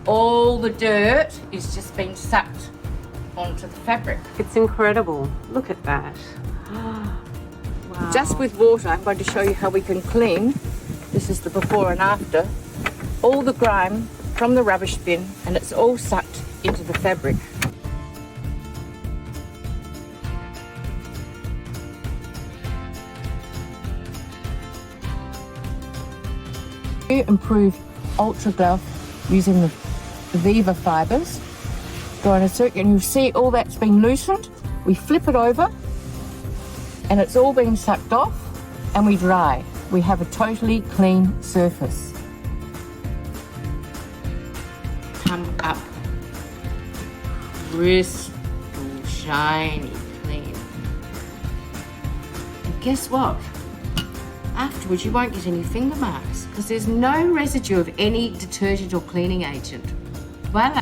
all the dirt is just being sucked onto the fabric. It's incredible. Look at that. Wow. Just with water, I'm going to show you how we can clean. This is the before and after. All the grime from the rubbish bin, and it's all sucked into the fabric. Improve Ultra Glove using the Viva fibres. Go in a circle and you'll see all that's been loosened. We flip it over and it's all been sucked off, and we dry. We have a totally clean surface. Come up, crystal, shiny, clean. And guess what? Afterwards you won't get any finger marks because there's no residue of any detergent or cleaning agent. Voila!